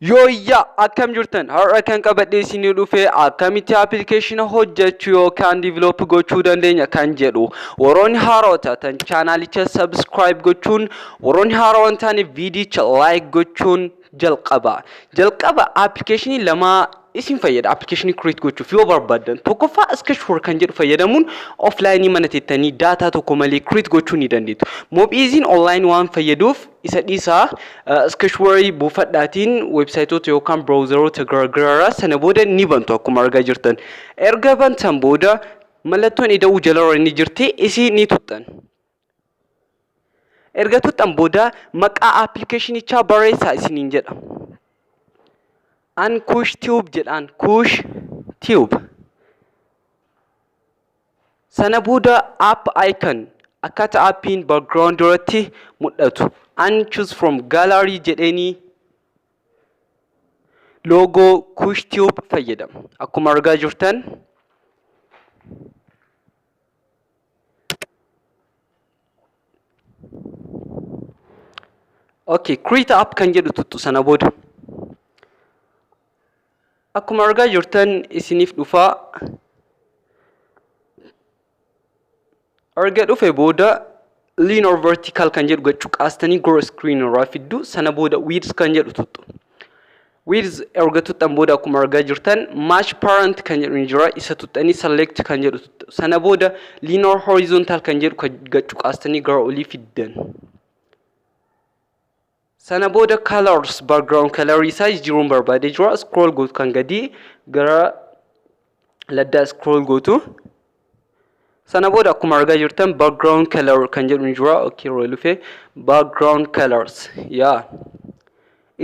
Yooyyaa akkam jirtan har'a kan qabadhee isinii dhufe akkamitti appilikeeshina hojjechuu yookaan develop gochuu dandeenya kan jedhu warroonni haaraa taatan chaanalicha subscribe gochuun warroonni haaraa waan ta'aniif viidiyocha like gochuun jalqaba appilikeeshinii lama isin fayyada application create gochuuf yoo barbaadan tokkoffaa sketchwar kan jedhu fayyadamuun offline mana teettanii data tokko malee create gochuu ni dandeettu. Mobiizin online waan fayyaduuf isa dhiisaa sketchwar buufadhaatiin websiteota yookaan browseroota garagaraa sana booda ni bantu akkuma argaa jirtan. Erga bantan booda mallattoon ida'uu jala ni jirti isin ni tuttan. Erga tuttan booda maqaa applicationicha barreessaa isiniin jedha. An kush tube jedhan kush tube sana booda app icon akkata appiin background duratti mul'atu an choose from gallery jedheni logo kush tube fayyadam akkuma argaa jirtan. Okay, create app kan jedhu tuttu sana booda akkuma argaa jirtan isiniif dhufa arga dhufe booda linear vertical kan jedhu gachuu qaastanii gara screen irraa fiddu sana booda width kan jedhu tuttu width erga tuttan booda akkuma argaa jirtan match parent kan jedhu jira isa tuttanii select kan jedhu tuttu sana booda linear horizontal kan jedhu gachuu qaastanii gara olii fiddan. Sana booda colors background color size jiruun barbaade jira scroll gootu kan gadi gara ladda scroll gootu sana booda akkuma argaa jirtan background color kan jedhu jira okay roolufe background colors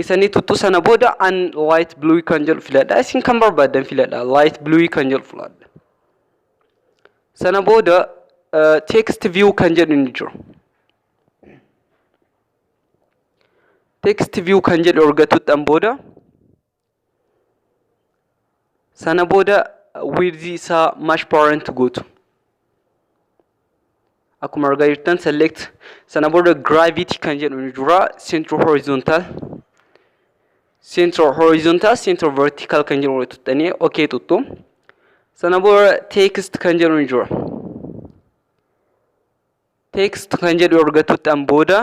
isani tuttu sana booda an light blue kan jedhu filadha isin kan barbaadan filadha light blue kan jedhu filadha sana booda text view kan jedhu jira. Text view kan jedhu erga tuttan booda sana booda width isaa match parent gootu akkuma argaa jirtan select sana booda gravity kan jedhu jira center horizontal center vertical kan jedhu tuttanii okay tuttu sana booda text kan jedhu jira text kan jedhu erga tuttan booda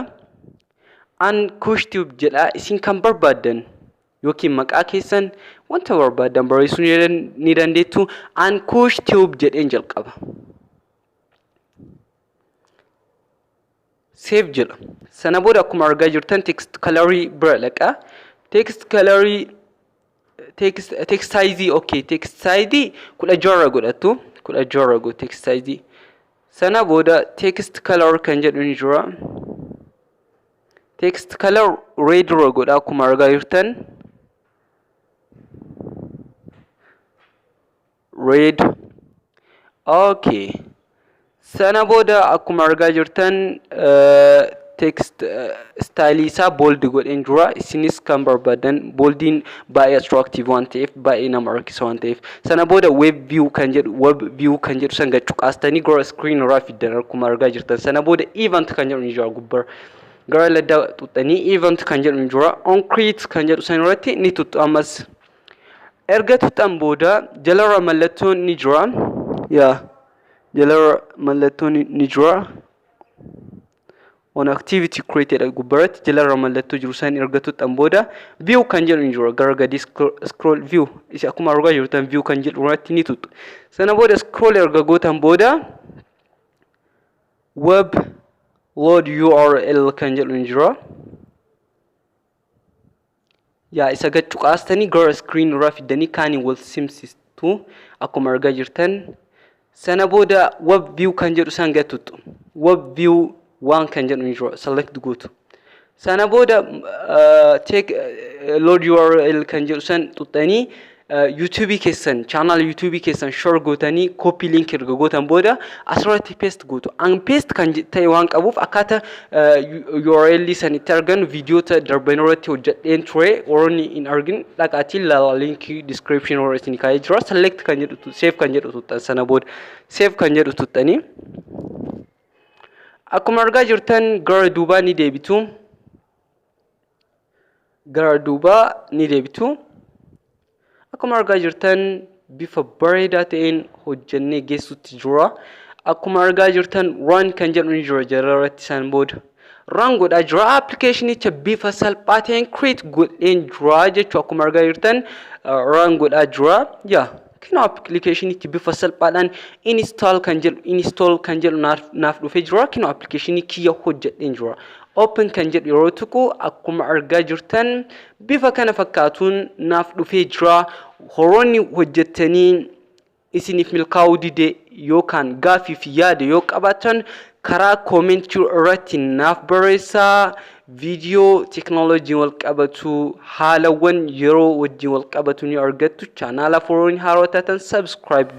an kush tube jedha isin kan barbaadan yookiin maqaa keessan wanta barbaadan barreessuu ni dandeettu an kush tube jedheen jalqaba save jedha sana booda akkuma argaa jirtan text colory bira laqa text size okay text size 16 godhatu 16 go text size sana booda text color kan jedhu ni jira. Text color red godha akkuma argaa jirtan red okay sana booda akkuma argaa jirtan text style isaa bold godheen jira isinis kan barbaadan boldiin baay'ee attractive waan ta'eef baay'ee nama rakkisa waan ta'eef sana booda web view kan jedhu san gachuu qaastanii gara screen irraa fiddan akkuma argaa jirtan sana booda event kan jedhu ni jira gubbar gara ladda tuttanii event kan jedhu jira on create kan jedhu san irratti ni tuttu ammas erga tuttan booda jalara mallattoon ni jira jalara mallattoon ni jira on activity created gubbaratti jalara mallattoo jiru san erga tuttan booda view kan jedhu jira gara gadi scroll view isa akkuma argaa jirtan view kan jedhu irratti ni tuttu sana booda scroll erga gootan booda web load URL kan jedhu jira isa gachuu qaastanii gara screen irraa fidanii kaanii wal simsistu akkuma argaa jirtan sana booda web view kan jedhu san gatuttu web view waan kan jedhu jira select gootu sana booda load URL kan jedhu san tuttanii YouTube keessan channel YouTube keessan share gootanii copy link erga gootan booda asirratti paste gootu an paste kan ta'e waan qabuuf akkata URL san itti argan videoota darban irratti hojjedheen ture warronni hin argin dhaqaatiin link description irratti ni kaa'ee jira select kan jedhu save kan jedhu tuttan sana booda save kan jedhu tuttanii akkuma argaa jirtan gara duubaa ni deebitu gara duuba ni deebitu. Akkuma argaa jirtan bifa bareedaa ta'een hojjannee geessutti jira. Akkuma argaa jirtan run kan jedhu ni jira jalatti san booda. Run godhaa jira application'icha bifa salphaa ta'een create godheen jira jechuudha. Akkuma argaa jirtan run godhaa jira. Kunoo application'ichi bifa salphaadhaan install kan jedhu naaf dhufee jira. Kunoo application'i kiyya hojjedheen jira. Open kan jedhu yeroo tuqu akkuma argaa jirtan bifa kana fakkaatuun naaf dhufee jira. Horoonni hojjettanii isiniif milkaa'uu dide yookaan gaaffii fi yaada yoo qabaatan karaa comment irratti naaf barreessaa. Video technology wal qabatu haalawwan yeroo wajjin wal qabatu ni argattu. Channel horoonni haaraa taatan subscribe